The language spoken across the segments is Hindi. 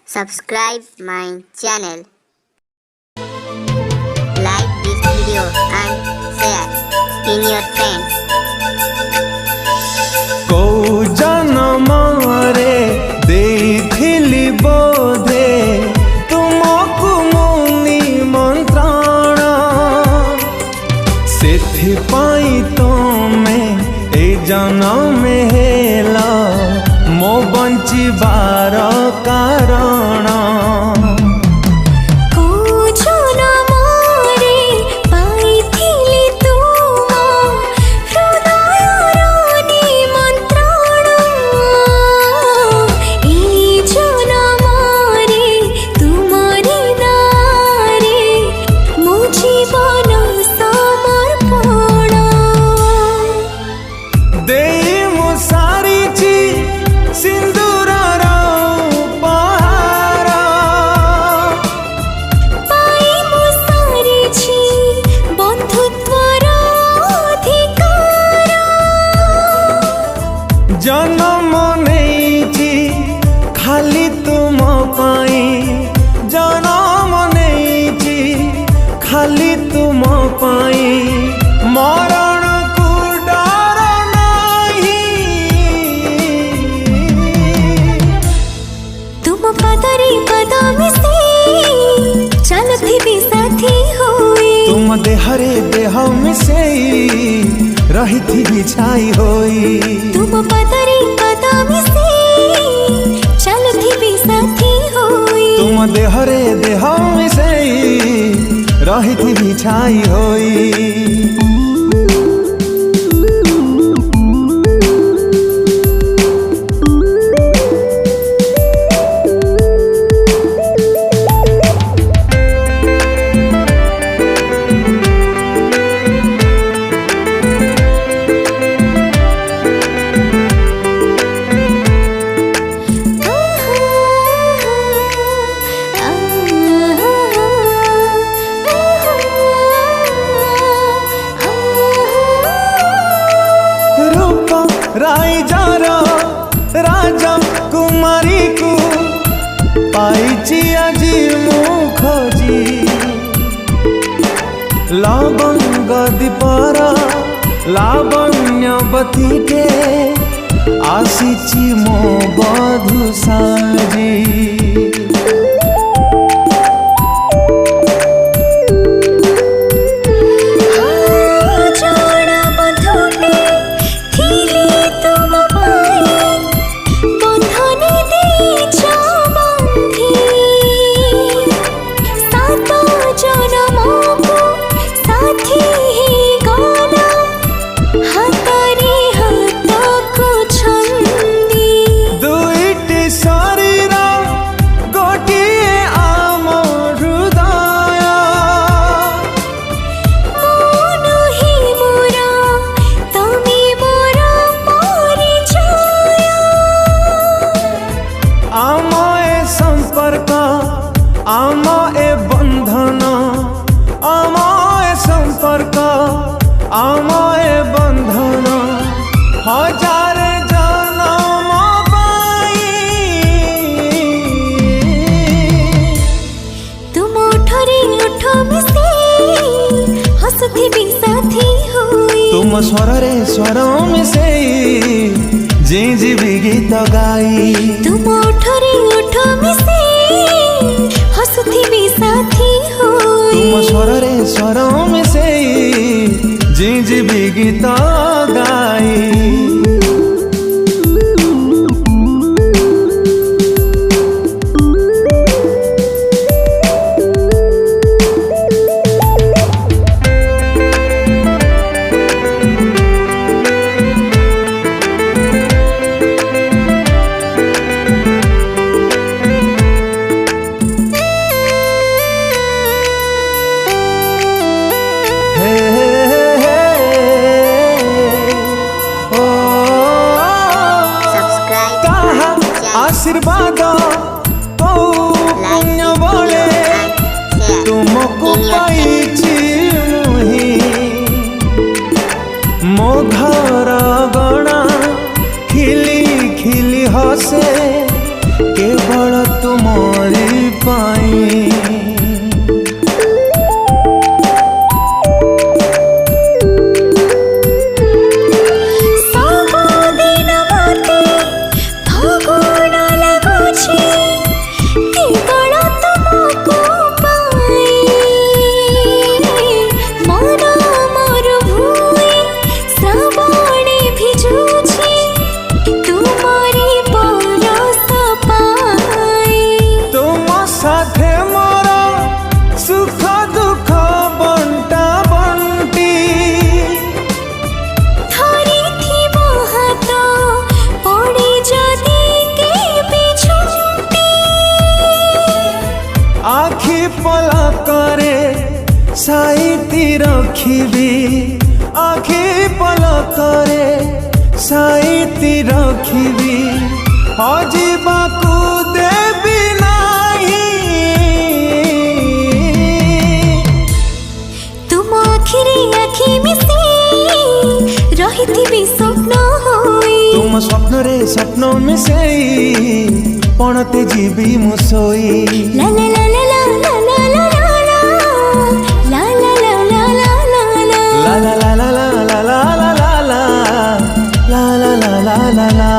Subscribe my channel. Like this video and share in your friends. कौ जनमरे देथिली बोधे तुमको मुनि मंत्रण सेथिपाई तमे ए जनम हेला मो बंचिबार कारण जन्म नहीं खाली तुम पाई जन्म नहीं खाली तुम पाई मरण को डर नहीं तुम पदरी पद मिसे चलती भी साथी होई तुम देहरे देह मिसे रही थी बिछाई होई तुम पदरी पद मिसे चलती भी साथी होई तुम देहरे देह मिसे रही थी बिछाई होई राइजार राजा कुमारी को पाइची आजी मुखजी लवंग दीपर लावण्यवती के आसीची मो बधु साजी आम ए बंधन आम ए संपर्क आम ए बंधन हजार जन्म पाई तुम उठरी उठ मिसे हसती भी साथी होई तुम स्वरे स्वर मिसे जी भी गीत गाई तुम उठरी उठ मिसे हसती भी साथी होई तुम स्वरे स्वर मिसे जी भी गीत गाई रखिबी आखि पलकरे साइती रखिबी हजिबाकू देबी नाही तुम आखिरे आखि मिसे रहिथिबी स्वप्न होई तुम स्वप्न रे स्वप्न मिसेई पणते जीवी मुसोई ला ला ला ला ला ला ला ला ला ला ला ला ला ला ला la la la la la la la la la la la la la la.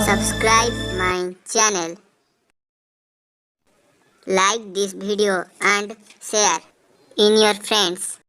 Subscribe my channel. Like this video and share in your friends.